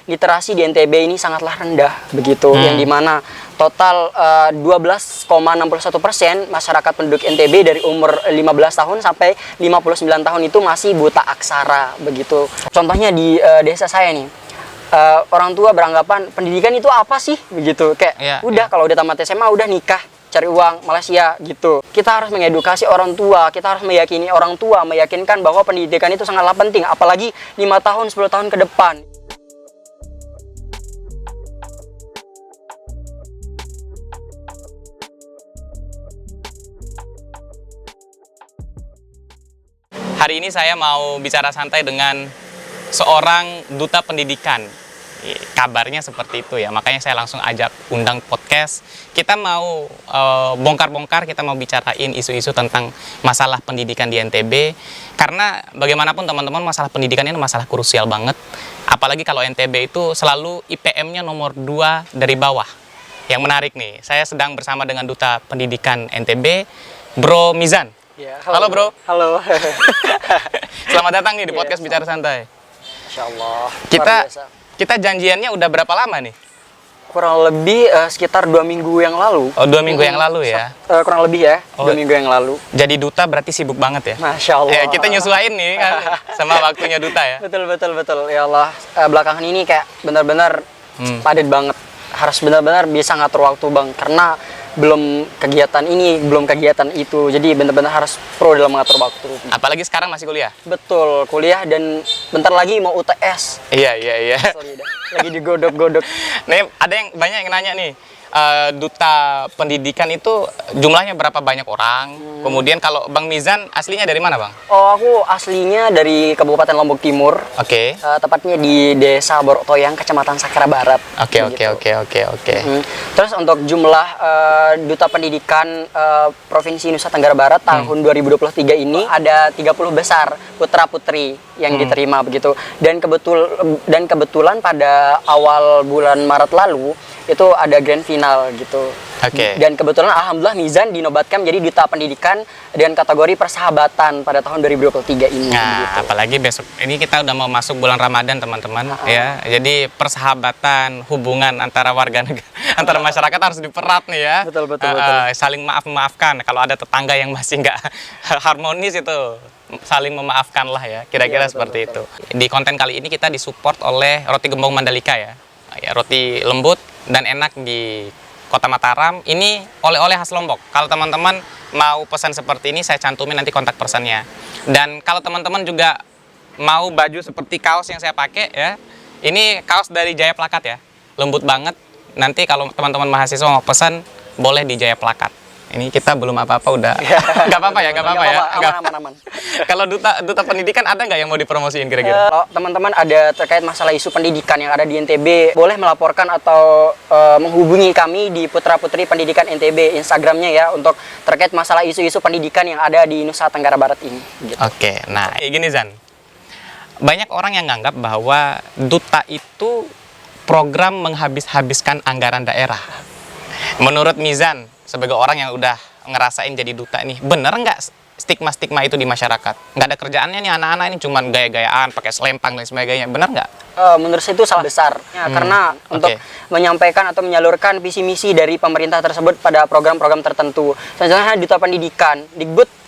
literasi di NTB ini sangatlah rendah begitu, yang dimana total 12,61% masyarakat penduduk NTB dari umur 15 tahun sampai 59 tahun itu masih buta aksara begitu. Contohnya di desa saya nih, orang tua beranggapan pendidikan itu apa sih begitu, kayak kalau udah tamat SMA udah nikah, cari uang, Malaysia gitu. Kita harus mengedukasi orang tua, kita harus meyakini orang tua, meyakinkan bahwa pendidikan itu sangatlah penting, apalagi 5 tahun, 10 tahun ke depan. Hari ini saya mau bicara santai dengan seorang duta pendidikan. Kabarnya seperti itu ya, makanya saya langsung ajak undang podcast. Kita mau bongkar-bongkar, kita mau bicarain isu-isu tentang masalah pendidikan di NTB. Karena bagaimanapun teman-teman, masalah pendidikan ini masalah krusial banget. Apalagi kalau NTB itu selalu IPM-nya nomor 2 dari bawah. Yang menarik nih, saya sedang bersama dengan duta pendidikan NTB, Bro Mizan. Ya, halo Bro. Halo. Selamat datang nih di podcast Bicara Santai. Insya Allah. Kita janjiannya udah berapa lama nih? Kurang lebih sekitar 2 minggu yang lalu. Oh, 2 minggu yang lalu ya? Kurang lebih ya, 2 minggu yang lalu. Jadi duta berarti sibuk banget ya? Masya Allah. Kita nyesuaiin nih kan, sama waktunya duta ya? Betul. Ya Allah, belakangan ini kayak benar-benar padat banget. Harus benar-benar bisa ngatur waktu Bang, karena belum kegiatan ini, belum kegiatan itu. Jadi benar-benar harus pro dalam mengatur waktu. Apalagi sekarang masih kuliah? Betul, kuliah dan bentar lagi mau UTS. Iya. Sorry, lagi digodok-godok. Nih, ada yang banyak yang nanya nih. Duta pendidikan itu jumlahnya berapa banyak orang? Kemudian kalau Bang Mizan aslinya dari mana Bang? Oh, aku aslinya dari Kabupaten Lombok Timur. Oke. Tepatnya di Desa Boroktoyang, Kecamatan Sakra Barat. Oke. Terus untuk jumlah duta pendidikan Provinsi Nusa Tenggara Barat tahun 2023 ini ada 30 besar putra putri yang diterima begitu. Dan kebetulan pada awal bulan Maret lalu itu ada grand final gitu. Oke. Dan kebetulan alhamdulillah Mizan dinobatkan menjadi duta pendidikan dengan kategori persahabatan pada tahun 2023 ini. Nah, gitu. apalagi besok ini kita udah mau masuk bulan Ramadan teman-teman ya. Jadi persahabatan, hubungan antara warga negara, antara masyarakat harus diperat nih ya. Betul. Saling maaf-memaafkan. Kalau ada tetangga yang masih nggak harmonis itu saling memaafkan lah ya. Kira-kira seperti itu. Di konten kali ini kita disupport oleh Roti Gembong Mandalika ya. Roti lembut dan enak di Kota Mataram. Ini oleh-oleh khas Lombok. Kalau teman-teman mau pesan seperti ini, saya cantumin nanti kontak personnya. Dan kalau teman-teman juga mau baju seperti kaos yang saya pakai ya, ini kaos dari Jaya Plakat ya, lembut banget. Nanti kalau teman-teman mahasiswa mau pesan, boleh di Jaya Plakat. Ini kita belum apa-apa udah. Nggak apa-apa ya. Aman. Kalau duta pendidikan ada nggak yang mau dipromosiin kira-kira? Kalau teman-teman ada terkait masalah isu pendidikan yang ada di NTB, boleh melaporkan atau menghubungi kami di Putra Putri Pendidikan NTB Instagramnya ya, untuk terkait masalah isu-isu pendidikan yang ada di Nusa Tenggara Barat ini. Gitu. Oke, nah gini Zan, banyak orang yang nganggap bahwa duta itu program menghabiskan anggaran daerah. Menurut Mizan, sebagai orang yang udah ngerasain jadi duta nih, bener nggak stigma-stigma itu di masyarakat? Nggak ada kerjaannya nih anak-anak ini, cuman gaya-gayaan, pakai selempang dan sebagainya, bener nggak? Menurut saya itu salah besar, ya, karena untuk menyampaikan atau menyalurkan visi misi dari pemerintah tersebut pada program-program tertentu. Contohnya duta pendidikan, Dikbud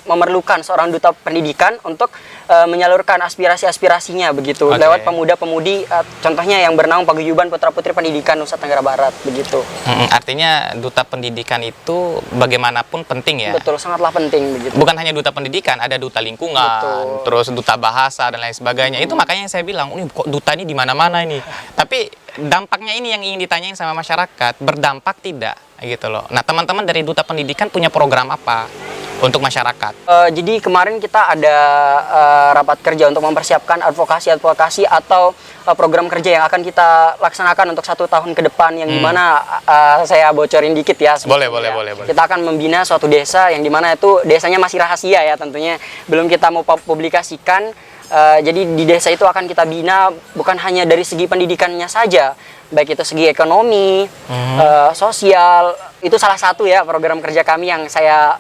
memerlukan seorang duta pendidikan untuk menyalurkan aspirasi-aspirasinya begitu lewat pemuda-pemudi, contohnya yang bernama Paguyuban Putra Putri Pendidikan Nusa Tenggara Barat begitu. Artinya duta pendidikan itu bagaimanapun penting ya. Betul, sangatlah penting begitu. Bukan hanya duta pendidikan, ada duta lingkungan, terus duta bahasa dan lain sebagainya. Itu makanya saya bilang, ini kok duta ini di mana-mana ini. Tapi dampaknya ini yang ingin ditanyain sama masyarakat, berdampak tidak gitu loh. Nah, teman-teman dari duta pendidikan punya program apa untuk masyarakat? Jadi kemarin kita ada rapat kerja untuk mempersiapkan advokasi atau program kerja yang akan kita laksanakan untuk 1 tahun ke depan, yang dimana saya bocorin dikit ya. Boleh. Kita akan membina suatu desa yang dimana itu desanya masih rahasia ya, tentunya belum kita mau publikasikan. Jadi di desa itu akan kita bina bukan hanya dari segi pendidikannya saja, baik itu segi ekonomi, sosial. Itu salah satu ya program kerja kami yang saya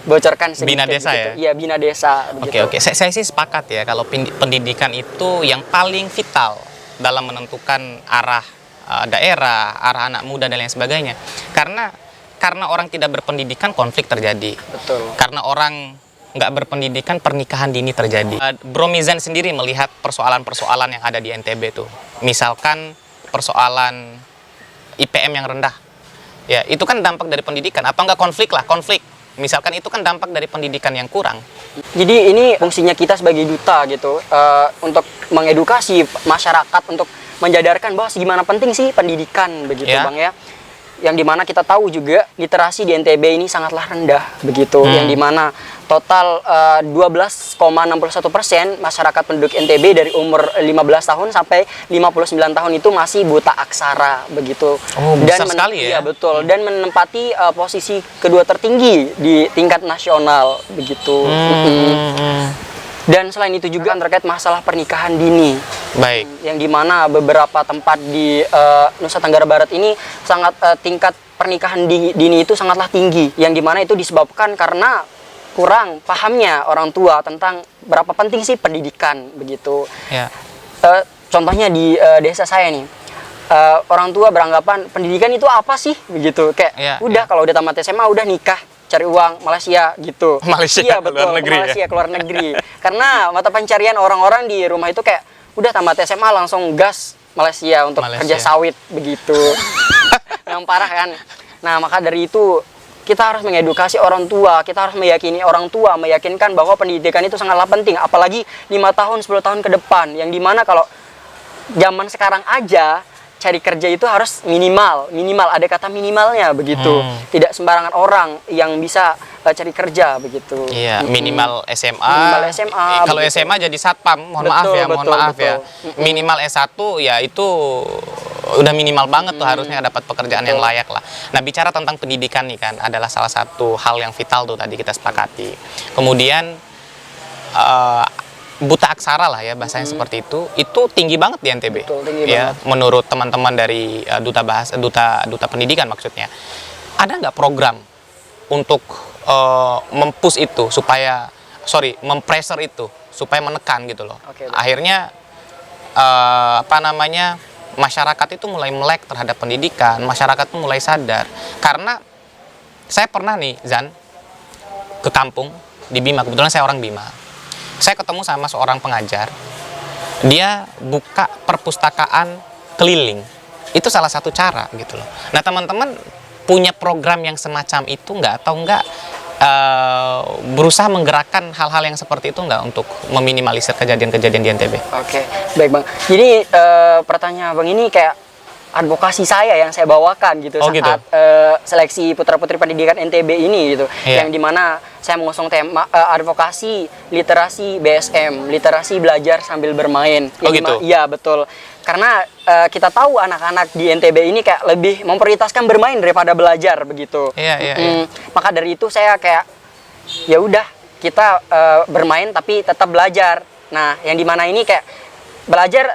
bocorkan sedikit. Bina desa gitu. ya? Iya, bina desa. Oke. Saya sih sepakat ya, kalau pendidikan itu yang paling vital dalam menentukan arah daerah, arah anak muda dan lain sebagainya. Karena orang tidak berpendidikan, konflik terjadi. Betul. Karena orang nggak berpendidikan, pernikahan dini terjadi. Bro Mizan sendiri melihat persoalan-persoalan yang ada di NTB tuh. Misalkan persoalan IPM yang rendah. Ya, itu kan dampak dari pendidikan. Atau nggak konflik. Misalkan itu kan dampak dari pendidikan yang kurang. Jadi ini fungsinya kita sebagai duta gitu, untuk mengedukasi masyarakat, untuk menjadarkan bahwa segimana penting sih pendidikan begitu Ya. Bang ya. Yang dimana kita tahu juga literasi di NTB ini sangatlah rendah begitu, yang dimana total 12,61% masyarakat penduduk NTB dari umur 15 tahun sampai 59 tahun itu masih buta aksara begitu. Oh, besar sekali ya. Iya betul, dan menempati posisi kedua tertinggi di tingkat nasional begitu. Dan selain itu juga terkait masalah pernikahan dini. Baik. Yang dimana beberapa tempat di Nusa Tenggara Barat ini sangat tingkat pernikahan dini itu sangatlah tinggi, yang dimana itu disebabkan karena kurang pahamnya orang tua tentang berapa penting sih pendidikan begitu. Ya. Contohnya di desa saya nih, orang tua beranggapan pendidikan itu apa sih begitu, kayak Ya, udah kalau udah tamat SMA udah nikah, cari uang Malaysia gitu. Malaysia, Iya betul, luar negeri, Malaysia keluar negeri. Karena mata pencarian orang-orang di rumah itu kayak udah tamat SMA langsung gas Malaysia untuk kerja sawit begitu. Yang parah kan. Nah, maka dari itu kita harus mengedukasi orang tua, kita harus meyakini orang tua, meyakinkan bahwa pendidikan itu sangatlah penting, apalagi 5 tahun, 10 tahun ke depan, yang dimana kalau zaman sekarang aja cari kerja itu harus minimal ada kata minimalnya begitu. Tidak sembarangan orang yang bisa cari kerja begitu. Iya, minimal SMA. Minimal SMA. Kalau begitu. SMA jadi satpam, mohon maaf ya. Minimal S1 ya itu udah minimal banget tuh, harusnya dapat pekerjaan yang layak lah. Nah, bicara tentang pendidikan nih kan adalah salah satu hal yang vital tuh tadi kita sepakati. Kemudian buta aksara lah ya bahasanya seperti itu tinggi banget di NTB. Betul, tinggi ya, banget. menurut teman-teman dari duta pendidikan maksudnya. Ada nggak program untuk mempush itu mempressure itu supaya menekan gitu loh. Oke. Akhirnya masyarakat itu mulai melek terhadap pendidikan, masyarakat itu mulai sadar. Karena saya pernah nih, Zan, ke kampung di Bima, kebetulan saya orang Bima. Saya ketemu sama seorang pengajar, dia buka perpustakaan keliling. Itu salah satu cara gitu loh. Nah, teman-teman punya program yang semacam itu nggak, atau nggak berusaha menggerakkan hal-hal yang seperti itu nggak untuk meminimalisir kejadian-kejadian di NTB? Oke, baik Bang. Jadi pertanyaan Bang ini kayak advokasi saya yang saya bawakan gitu saat seleksi putra-putri pendidikan NTB ini gitu. Iya. Yang dimana saya mengusung tema advokasi literasi BSM, literasi belajar sambil bermain. Gitu? Iya, betul. Karena kita tahu anak-anak di NTB ini kayak lebih memprioritaskan bermain daripada belajar begitu. Iya. Maka dari itu saya kayak ya udah kita bermain tapi tetap belajar. Nah, yang dimana ini kayak belajar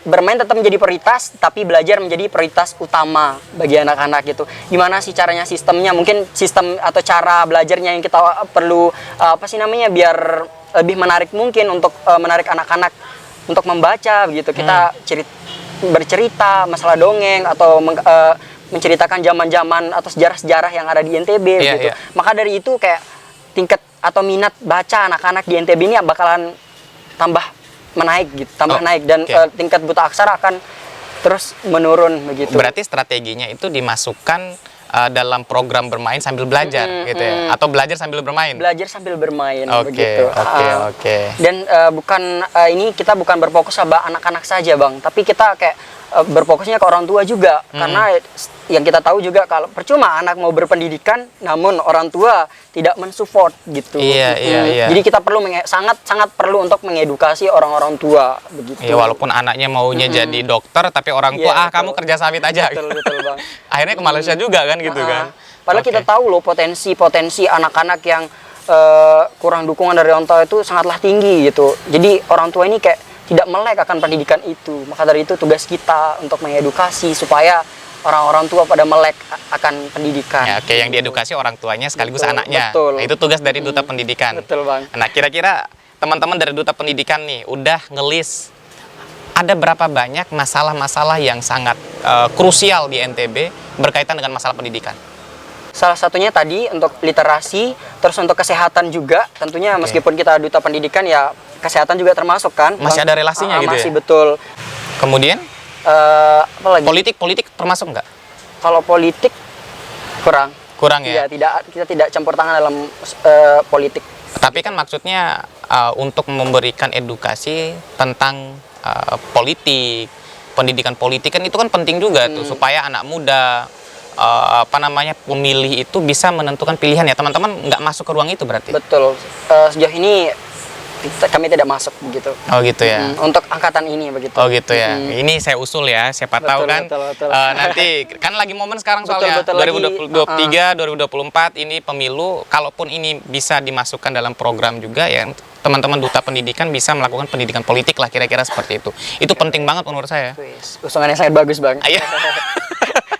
bermain tetap menjadi prioritas, tapi belajar menjadi prioritas utama bagi anak-anak gitu. Gimana sih caranya, sistemnya? Mungkin sistem atau cara belajarnya yang kita perlu biar lebih menarik mungkin untuk menarik anak-anak untuk membaca begitu. Kita bercerita masalah dongeng atau menceritakan zaman-zaman atau sejarah-sejarah yang ada di NTB gitu. Iya. Maka dari itu kayak tingkat atau minat baca anak-anak di NTB ini bakalan tambah naik dan tingkat buta aksara akan terus menurun begitu. Berarti strateginya itu dimasukkan dalam program bermain sambil belajar gitu ya, atau belajar sambil bermain. Belajar sambil bermain begitu. Oke. Dan ini kita bukan berfokus sama anak-anak saja Bang, tapi kita kayak berfokusnya ke orang tua juga. Karena yang kita tahu juga kalau percuma anak mau berpendidikan namun orang tua tidak mensupport gitu. Iya. Jadi kita perlu sangat perlu untuk mengedukasi orang-orang tua begitu. Ya, walaupun anaknya maunya jadi dokter tapi orang tua betul. kamu kerja sawit aja. Betul Bang. Akhirnya ke Malaysia juga kan gitu kan. Padahal kita tahu loh potensi anak-anak yang kurang dukungan dari orang tua itu sangatlah tinggi gitu. Jadi orang tua ini kayak tidak melek akan pendidikan itu. Maka dari itu tugas kita untuk mengedukasi supaya orang-orang tua pada melek akan pendidikan. Ya, yang diedukasi orang tuanya sekaligus anaknya. Betul. Nah, itu tugas dari duta pendidikan. Betul Bang. Nah, kira-kira teman-teman dari duta pendidikan nih udah ngelis ada berapa banyak masalah-masalah yang sangat krusial di NTB berkaitan dengan masalah pendidikan? Salah satunya tadi untuk literasi, terus untuk kesehatan juga. Tentunya meskipun kita duta pendidikan ya kesehatan juga termasuk kan. Masih ada relasinya gitu masih ya? betul. Kemudian Apa lagi? politik termasuk nggak? Kalau politik kurang. Kurang ya? Iya, kita tidak campur tangan dalam politik. Tapi kan maksudnya untuk memberikan edukasi tentang politik, pendidikan politik kan itu kan penting juga tuh supaya anak muda pemilih itu bisa menentukan pilihan ya. Teman-teman nggak masuk ke ruang itu berarti? Betul. Sejauh ini kami tidak masuk begitu. Oh gitu ya. Untuk angkatan ini begitu. Oh gitu ya. Ini saya usul ya. Siapa tahu kan betul. nanti kan lagi momen sekarang soalnya Betul, 2023, 2024 ini pemilu. Kalaupun ini bisa dimasukkan dalam program juga ya, teman-teman duta pendidikan bisa melakukan pendidikan politik lah kira-kira seperti itu. Itu penting banget menurut saya. Usungannya sangat bagus, Bang. Ayo.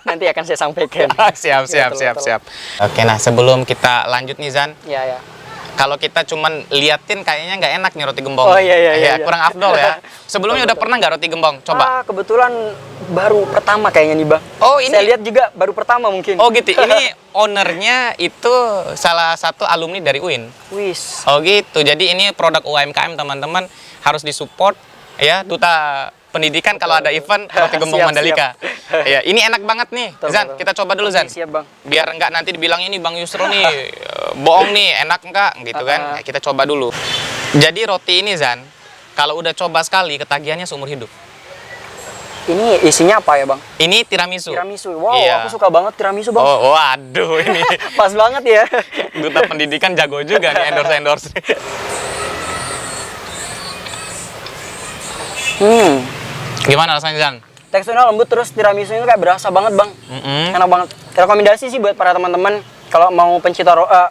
Nanti akan saya sampaikan. siap. Oke, nah sebelum kita lanjut nih Zan, Ya. kalau kita cuman liatin kayaknya nggak enak nih roti gembong. Oh iya. Kurang afdol ya. Sebelumnya udah pernah nggak roti gembong? Coba. Kebetulan baru pertama kayaknya nih, Bang. Oh ini. Saya lihat juga baru pertama mungkin. Oh gitu. Ini ownernya itu salah satu alumni dari UIN. Wis. Oh gitu. Jadi ini produk UMKM teman-teman harus disupport ya duta pendidikan kalau ada event roti gembong Siap, Mandalika. Ya, ini enak banget nih. Zan, kita coba dulu Zan. Siap, Bang. Biar enggak nanti dibilang ini Bang Yusro nih bohong nih, enak enggak gitu kan. Kita coba dulu. Jadi roti ini Zan, kalau udah coba sekali ketagihannya seumur hidup. Ini isinya apa ya, Bang? Ini tiramisu. Tiramisu. Wow, Iya. aku suka banget tiramisu, Bang. Oh, waduh ini Pas banget ya. duta pendidikan jago juga nih endorse. Gimana rasanya Zan? Teksturnya lembut, terus tiramisu itu kayak berasa banget, Bang. Enak banget. Rekomendasi sih buat para teman-teman kalau mau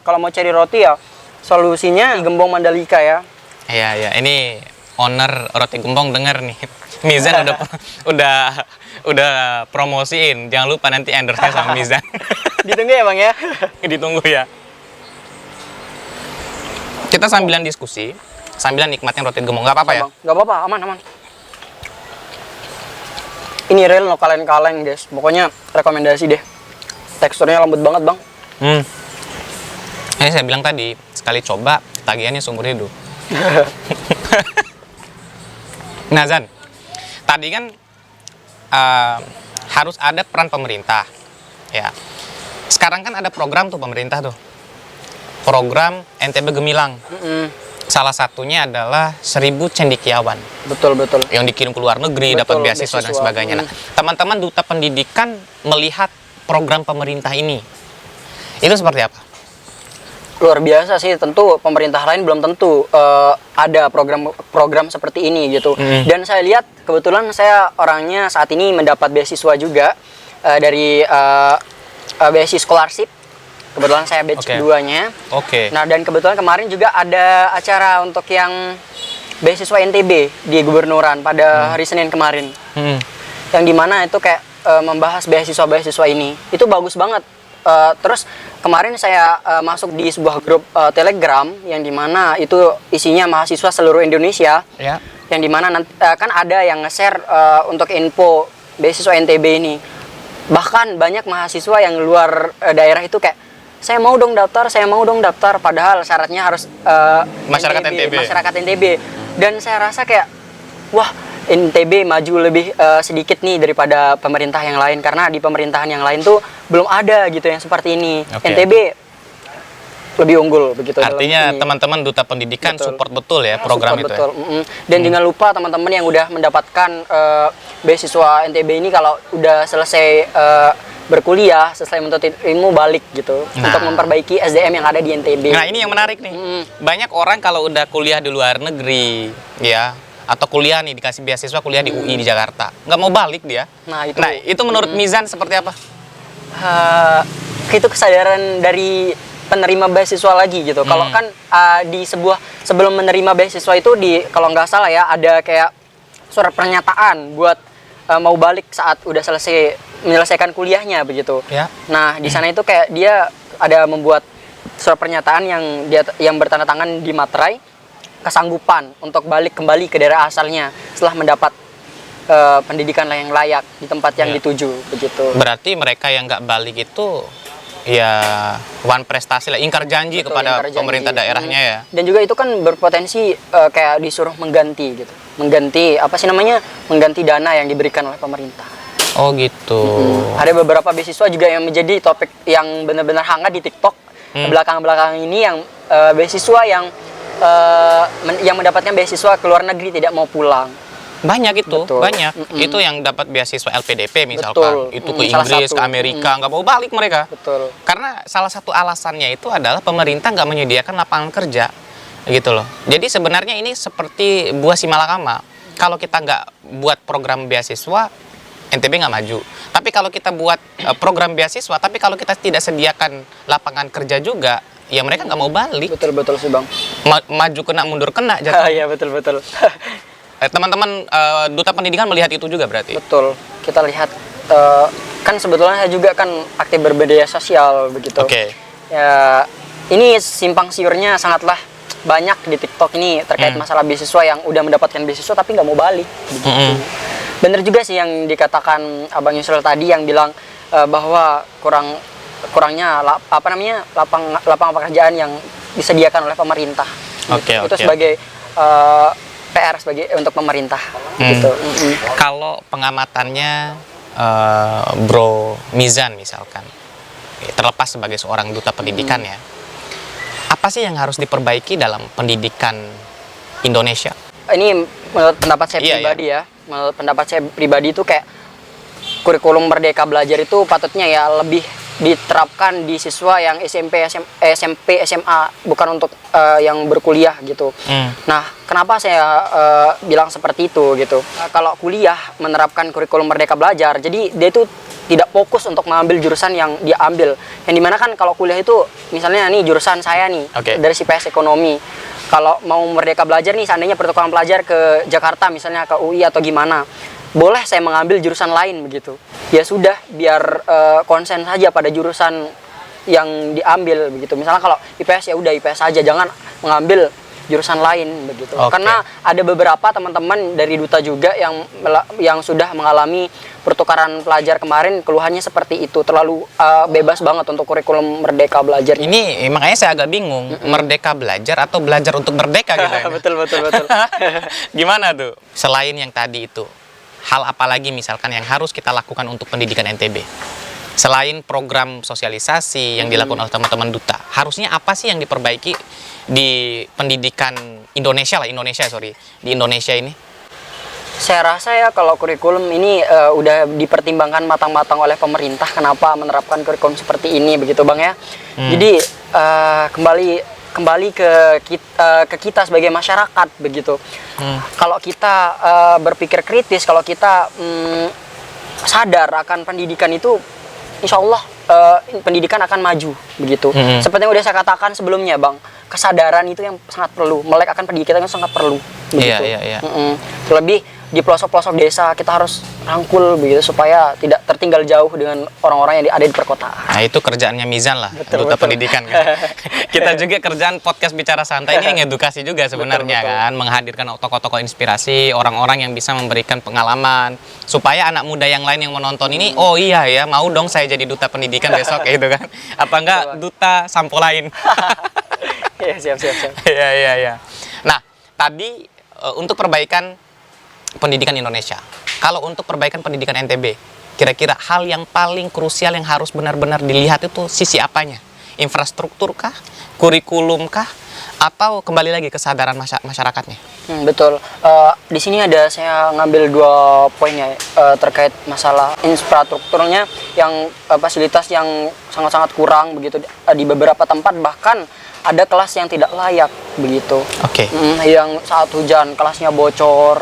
kalau mau cari roti ya, solusinya Gembong Mandalika ya. Iya. Ini owner roti gembong denger nih. Mizan udah promosiin. Jangan lupa nanti endorse-nya sama Mizan. Ditunggu ya, Bang ya. Ditunggu ya. Kita sambilan diskusi, sambilan nikmatin roti gembong. Nggak apa-apa ya? Nggak apa-apa, aman. Ini real no kaleng-kaleng, guys. Pokoknya rekomendasi deh. Teksturnya lembut banget, Bang. Ini saya bilang tadi, sekali coba, tagihannya seumur hidup. Nah, Zan, tadi kan harus ada peran pemerintah. Ya. Sekarang kan ada program tuh pemerintah tuh. Program NTB Gemilang. Salah satunya adalah 1000 cendekiawan. Betul. Yang dikirim ke luar negeri, dapat beasiswa dan sebagainya. Nah, teman-teman duta pendidikan melihat program pemerintah ini, itu seperti apa? Luar biasa sih, tentu pemerintah lain belum tentu ada program seperti ini gitu. Dan saya lihat kebetulan saya orangnya saat ini mendapat beasiswa juga dari beasiswa scholarship. Kebetulan saya batch keduanya. Nah, dan kebetulan kemarin juga ada acara untuk yang beasiswa NTB di Gubernuran pada hari Senin kemarin. Yang dimana itu kayak membahas beasiswa ini. Itu bagus banget. Terus kemarin saya masuk di sebuah grup Telegram yang dimana itu isinya mahasiswa seluruh Indonesia. Ya. Yang dimana nanti, kan ada yang nge-share untuk info beasiswa NTB ini. Bahkan banyak mahasiswa yang luar daerah itu kayak saya mau dong daftar, padahal syaratnya harus Masyarakat NTB. Dan saya rasa kayak wah, NTB maju lebih sedikit nih daripada pemerintah yang lain, karena di pemerintahan yang lain tuh belum ada gitu yang seperti ini. NTB lebih unggul begitu. Artinya teman-teman duta pendidikan support betul ya program itu. Betul. Dan jangan lupa teman-teman yang udah mendapatkan beasiswa NTB ini kalau udah selesai berkuliah, selesai menuntut ilmu balik gitu untuk memperbaiki SDM yang ada di NTB. Nah, ini yang menarik nih. Banyak orang kalau udah kuliah di luar negeri ya, atau kuliah nih dikasih beasiswa kuliah di UI di Jakarta, nggak mau balik dia. Nah, itu menurut Mizan seperti apa? Itu kesadaran dari penerima beasiswa lagi gitu. Kalau kan sebelum menerima beasiswa itu kalau nggak salah ya ada kayak surat pernyataan buat mau balik saat udah menyelesaikan kuliahnya begitu. Ya. Nah, di sana itu kayak dia ada membuat surat pernyataan yang bertanda tangan di materai kesanggupan untuk balik kembali ke daerah asalnya setelah mendapat pendidikan yang layak di tempat yang Ya. dituju begitu. Berarti mereka yang nggak balik itu ya one prestasi lah, ingkar janji Betul, kepada ingkar janji. pemerintah daerahnya ya. Dan juga itu kan berpotensi kayak disuruh mengganti gitu. Mengganti apa sih namanya? Mengganti dana yang diberikan oleh pemerintah. Oh gitu. Ada beberapa beasiswa juga yang menjadi topik yang benar-benar hangat di TikTok belakang-belakang ini, yang beasiswa yang yang mendapatkan beasiswa ke luar negeri tidak mau pulang. Banyak itu, Betul. banyak. Itu yang dapat beasiswa LPDP misalkan. Betul. Itu ke Salah Inggris, satu. ke Amerika, nggak mau balik mereka. Betul. Karena salah satu alasannya itu adalah pemerintah nggak menyediakan lapangan kerja, gitu loh. Jadi sebenarnya ini seperti buah si malakama. Kalau kita nggak buat program beasiswa, NTB nggak maju. Tapi kalau kita buat program beasiswa, tapi kalau kita tidak sediakan lapangan kerja juga, ya mereka nggak mau balik. Betul sih Bang. Maju kena, mundur kena jatuh. Iya betul. Teman-teman duta pendidikan melihat itu juga berarti. Betul. Kita lihat kan sebetulnya saya juga kan aktif berbudaya sosial begitu. Oke. Ya, ini simpang siurnya sangatlah banyak di TikTok ini terkait masalah beasiswa yang udah mendapatkan beasiswa tapi nggak mau balik. Begitu. Bener juga sih yang dikatakan Abang Yusril tadi yang bilang bahwa kurangnya lapangan pekerjaan yang disediakan oleh pemerintah. Oke, Itu oke. sebagai PR sebagai untuk pemerintah gitu. Kalau pengamatannya Bro Mizan misalkan, terlepas sebagai seorang duta pendidikan ya, apa sih yang harus diperbaiki dalam pendidikan Indonesia? Ini menurut pendapat saya Iya, pribadi ya. Menurut pendapat saya pribadi itu kayak kurikulum Merdeka Belajar itu patutnya ya lebih diterapkan di siswa yang SMP, SMA, bukan untuk yang berkuliah gitu. Nah, kenapa saya bilang seperti itu gitu? Kalau kuliah menerapkan kurikulum Merdeka Belajar, jadi dia itu tidak fokus untuk mengambil jurusan yang dia ambil. Yang dimana kan kalau kuliah itu, misalnya nih jurusan saya nih dari CPS Ekonomi. Kalau mau Merdeka Belajar nih, seandainya pertukaran pelajar ke Jakarta, misalnya ke UI atau gimana, boleh saya mengambil jurusan lain begitu. Ya sudah, biar konsen saja pada jurusan yang diambil begitu. Misalnya kalau IPS ya udah IPS saja, jangan mengambil jurusan lain begitu. Karena ada beberapa teman-teman dari duta juga yang sudah mengalami pertukaran pelajar kemarin, keluhannya seperti itu, terlalu bebas banget untuk kurikulum Merdeka Belajar. Ini makanya saya agak bingung, Merdeka Belajar atau belajar untuk merdeka gitu ya. betul. Gimana tuh? Selain yang tadi itu, hal apa lagi misalkan yang harus kita lakukan untuk pendidikan NTB? Selain program sosialisasi yang dilakukan oleh teman-teman duta, harusnya apa sih yang diperbaiki di pendidikan Indonesia di Indonesia ini? Saya rasa ya kalau kurikulum ini udah dipertimbangkan matang-matang oleh pemerintah, kenapa menerapkan kurikulum seperti ini begitu Bang ya. Jadi kembali ke kita sebagai masyarakat begitu. Kalau kita berpikir kritis, kalau kita sadar akan pendidikan itu, insya Allah pendidikan akan maju begitu. Seperti yang udah saya katakan sebelumnya Bang, kesadaran itu yang sangat perlu, melek akan pendidikan itu sangat perlu begitu. Iya. Terlebih di pelosok-pelosok desa kita harus rangkul begitu supaya tidak tertinggal jauh dengan orang-orang yang ada di perkotaan. Nah, itu kerjaannya Mizan lah, Betul. duta pendidikan kan. Kita juga kerjaan podcast Bicara Santai ini yang edukasi juga sebenarnya kan, menghadirkan tokoh-tokoh inspirasi, orang-orang yang bisa memberikan pengalaman supaya anak muda yang lain yang menonton ini, oh iya ya, mau dong saya jadi duta pendidikan besok gitu kan. Apa enggak duta sampo lain. Iya, siap. Iya. Nah, tadi untuk perbaikan pendidikan Indonesia. Kalau untuk perbaikan pendidikan NTB, kira-kira hal yang paling krusial yang harus benar-benar dilihat itu sisi apanya? Infrastruktur kah? Kurikulum kah? Atau kembali lagi kesadaran masyarakatnya? Betul. Di sini saya ngambil 2 poin ya terkait masalah infrastrukturnya yang fasilitas yang sangat-sangat kurang begitu di beberapa tempat, bahkan ada kelas yang tidak layak begitu. Oke. Yang saat hujan kelasnya bocor.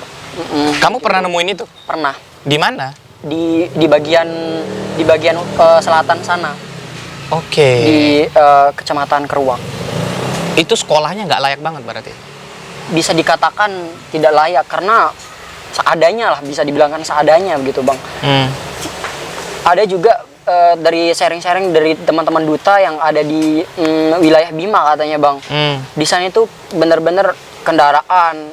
Kamu pernah nemuin itu? Pernah. Di mana? Di bagian selatan sana. Oke. Di Kecamatan Keruak. Itu sekolahnya nggak layak banget berarti? Bisa dikatakan tidak layak karena seadanya lah, bisa dibilangkan seadanya begitu Bang. Ada juga dari sharing-sharing dari teman-teman duta yang ada di wilayah Bima katanya Bang. Di sana itu benar-benar kendaraan,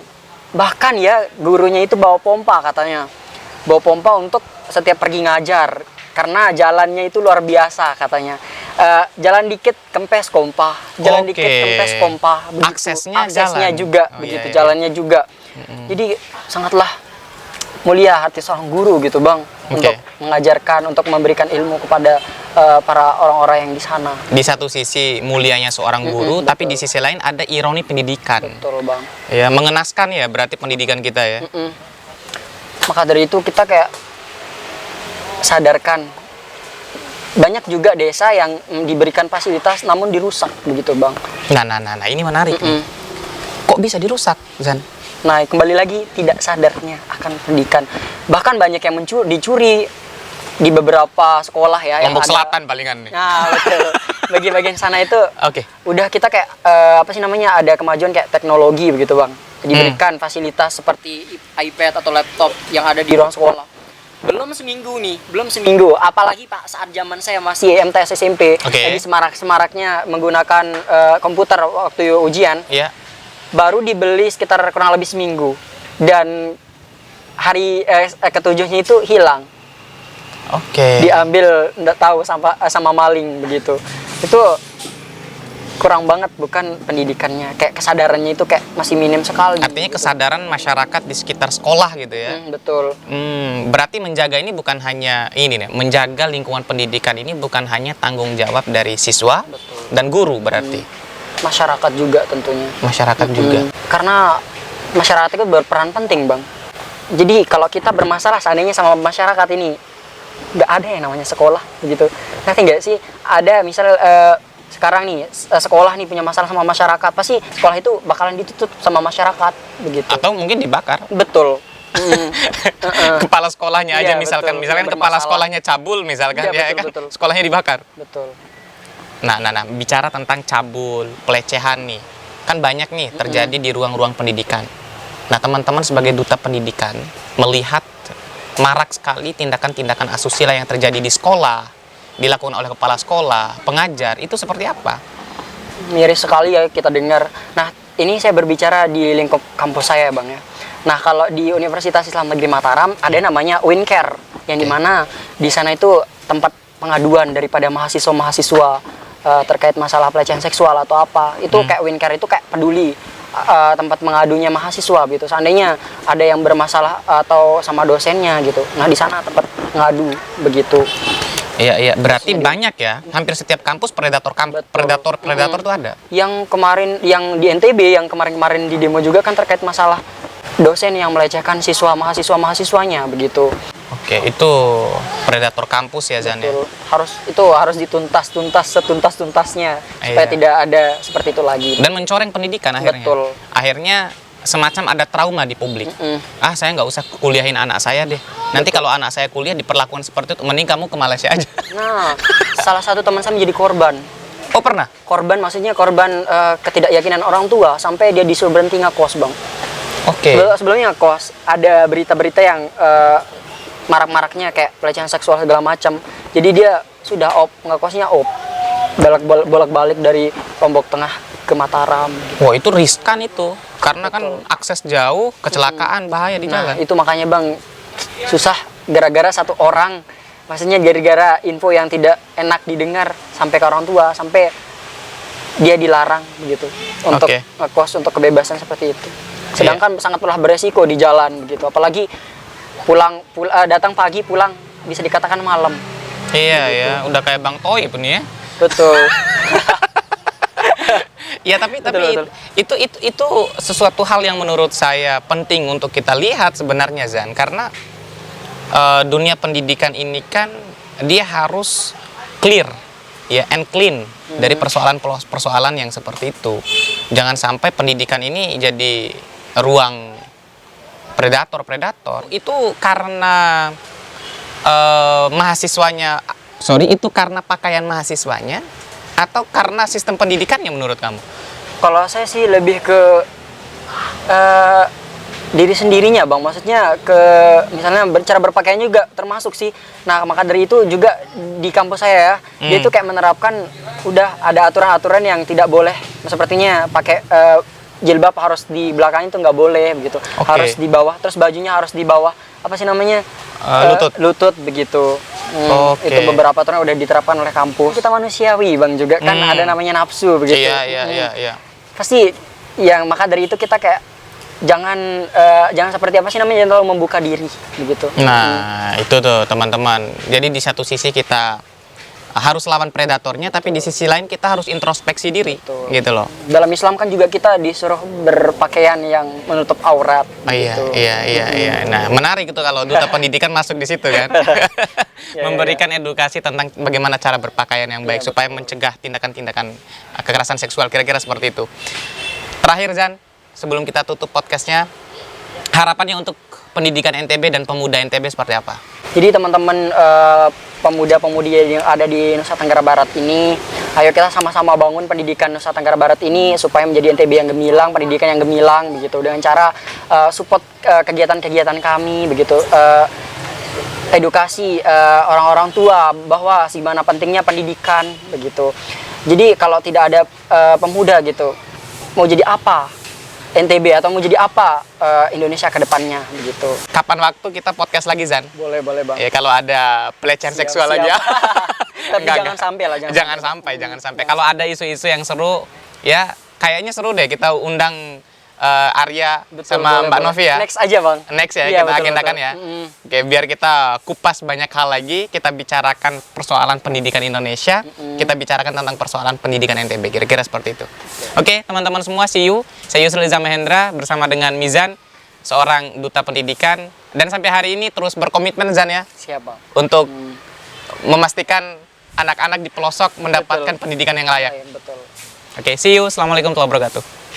bahkan ya gurunya itu bawa pompa katanya. bawa pompa untuk setiap pergi ngajar karena jalannya itu luar biasa katanya. Jalan dikit kempes kompa, jalan Oke. dikit kempes kompa, begitu. Aksesnya Aksesnya jalan. juga Oh, begitu, iya, iya. jalannya juga. Jadi sangatlah mulia hati seorang guru gitu bang, untuk mengajarkan, untuk memberikan ilmu kepada para orang-orang yang di sana. Di satu sisi mulianya seorang guru, tapi di sisi lain ada ironi pendidikan. Betul bang. Ya, mengenaskan ya berarti pendidikan kita ya. Maka dari itu kita kayak sadarkan banyak juga desa yang diberikan fasilitas namun dirusak begitu bang. Nah, ini menarik nih. Kok bisa dirusak, Zan? Nah kembali lagi tidak sadarnya akan pendidikan. Bahkan banyak yang dicuri di beberapa sekolah ya. Lombok yang ada, Selatan palingan nih. Nah betul. Bagian-bagian sana itu Oke. udah kita kayak apa sih namanya, ada kemajuan kayak teknologi begitu bang. Diberikan fasilitas seperti iPad atau laptop yang ada di ruang sekolah. Belum seminggu, apalagi pak saat zaman saya masih MTS SMP, Oke. jadi semaraknya menggunakan komputer waktu ujian, Iya. baru dibeli sekitar kurang lebih seminggu, dan hari ketujuhnya itu hilang, Oke. diambil nggak tahu sama maling begitu. Itu kurang banget bukan pendidikannya, kayak kesadarannya itu kayak masih minim sekali. Artinya kesadaran masyarakat di sekitar sekolah gitu ya. Betul. Berarti menjaga ini bukan hanya ini nih, menjaga lingkungan pendidikan ini bukan hanya tanggung jawab dari siswa dan guru berarti. Masyarakat juga tentunya. Masyarakat juga. Karena masyarakat itu berperan penting bang. Jadi kalau kita bermasalah seandainya sama masyarakat ini, nggak ada yang namanya sekolah begitu. Ngerti nggak sih? Ada misal sekarang nih sekolah nih punya masalah sama masyarakat, pasti sekolah itu bakalan ditutup sama masyarakat begitu. Atau mungkin dibakar. Betul. Kepala sekolahnya aja Iya, misalkan betul. misalkan Yang kepala bermasalah. sekolahnya cabul misalkan Iya, ya betul, kan betul. sekolahnya dibakar. Betul. Nah, bicara tentang cabul, pelecehan nih. Kan banyak nih terjadi di ruang-ruang pendidikan. Nah, teman-teman sebagai duta pendidikan melihat marak sekali tindakan-tindakan asusila yang terjadi di sekolah, dilakukan oleh kepala sekolah, pengajar, itu seperti apa? Miris sekali ya kita dengar. Nah, ini saya berbicara di lingkup kampus saya bang ya. Nah, kalau di Universitas Islam Negeri Mataram ada namanya Wincare, yang dimana di sana itu tempat pengaduan daripada mahasiswa-mahasiswa terkait masalah pelecehan seksual atau apa. Itu kayak Wincare itu kayak peduli, tempat mengadunya mahasiswa gitu. Seandainya ada yang bermasalah atau sama dosennya gitu. Nah, di sana tempat ngadu begitu. Iya, berarti banyak ya. Hampir setiap kampus predator predator tuh ada. Yang kemarin yang di NTB yang kemarin di demo juga kan terkait masalah dosen yang melecehkan siswa mahasiswanya begitu. Oke, itu predator kampus ya Zan ya. Betul. Harus dituntas setuntas-tuntasnya supaya Iya. tidak ada seperti itu lagi. Dan mencoreng pendidikan akhirnya. Betul. Akhirnya semacam ada trauma di publik. Saya nggak usah kuliahin anak saya deh. Nanti kalau anak saya kuliah diperlakukan seperti itu, mending kamu ke Malaysia aja. Nah, salah satu teman saya menjadi korban. Oh, pernah? Korban maksudnya korban ketidakyakinan orang tua sampai dia disuruh berhenti ngekos, Bang. Oke. Sebelumnya ngekos, ada berita-berita yang marak-maraknya kayak pelecehan seksual segala macam. Jadi dia sudah ngekosnya bolak-balik dari Lombok Tengah ke Mataram. Wah, itu riskan itu. Karena kan akses jauh, kecelakaan, bahaya di Nah, jalan. itu makanya Bang susah gara-gara satu orang. Maksudnya gara-gara info yang tidak enak didengar sampai ke orang tua, sampai dia dilarang begitu untuk Oke. ngekos, untuk kebebasan seperti itu. Sedangkan sangatlah beresiko di jalan begitu. Apalagi datang pagi pulang bisa dikatakan malam. Iya, ya, udah kayak Bang Toy pun ya. Betul. Ya, tapi Betul. itu sesuatu hal yang menurut saya penting untuk kita lihat sebenarnya Zan, karena dunia pendidikan ini kan dia harus clear ya and clean dari persoalan yang seperti itu. Jangan sampai pendidikan ini jadi ruang predator. Itu karena itu karena pakaian mahasiswanya atau karena sistem pendidikannya menurut kamu? Kalau saya sih lebih ke diri sendirinya Bang, maksudnya ke misalnya cara berpakaian juga termasuk sih. Nah, maka dari itu juga di kampus saya ya, dia itu kayak menerapkan udah ada aturan-aturan yang tidak boleh, sepertinya pakai jilbab harus di belakangnya itu nggak boleh begitu. Oke. Harus di bawah, terus bajunya harus di bawah apa sih namanya lutut. begitu. Oke. Itu beberapa aturan udah diterapkan oleh kampus. Kita manusiawi bang juga kan ada namanya nafsu begitu. Iya. Pasti yang maka dari itu kita kayak jangan seperti apa sih namanya, jangan terlalu membuka diri begitu. Nah, itu tuh teman-teman. Jadi di satu sisi kita harus lawan predatornya, tapi di sisi lain kita harus introspeksi diri. Betul. Gitu loh. Dalam Islam kan juga kita disuruh berpakaian yang menutup aurat. Oh, gitu. Iya. Nah, menarik itu kalau duta pendidikan masuk di situ kan. Memberikan edukasi tentang bagaimana cara berpakaian yang baik supaya mencegah tindakan-tindakan kekerasan seksual, kira-kira seperti itu. Terakhir Zan, sebelum kita tutup podcastnya, harapannya untuk pendidikan NTB dan pemuda NTB seperti apa? Jadi teman-teman pemuda-pemudi yang ada di Nusa Tenggara Barat ini, ayo kita sama-sama bangun pendidikan Nusa Tenggara Barat ini supaya menjadi NTB yang gemilang, pendidikan yang gemilang begitu, dengan cara support kegiatan-kegiatan kami begitu, edukasi orang-orang tua bahwa gimana pentingnya pendidikan begitu. Jadi kalau tidak ada pemuda gitu, mau jadi apa NTB atau mau jadi apa Indonesia ke depannya begitu. Kapan waktu kita podcast lagi Zan? Boleh bang. Ya kalau ada pelecehan seksual aja. Tapi jangan sampai lah. Jangan sampai. Kalau ada isu-isu yang seru, ya kayaknya seru deh kita undang Arya sama Mbak Novi ya. Next aja bang. Next ya, Iya, kita betul. agendakan ya. Oke, biar kita kupas banyak hal lagi, kita bicarakan persoalan pendidikan Indonesia, kita bicarakan tentang persoalan pendidikan NTB, kira-kira seperti itu. Oke, teman-teman semua, see you. Saya Yusril Iza Mahendra bersama dengan Mizan, seorang duta pendidikan, dan sampai hari ini terus berkomitmen Zan ya. Siap bang. Untuk memastikan anak-anak di pelosok mendapatkan pendidikan yang layak. Betul. Oke, see you. Assalamualaikum warahmatullahi wabarakatuh.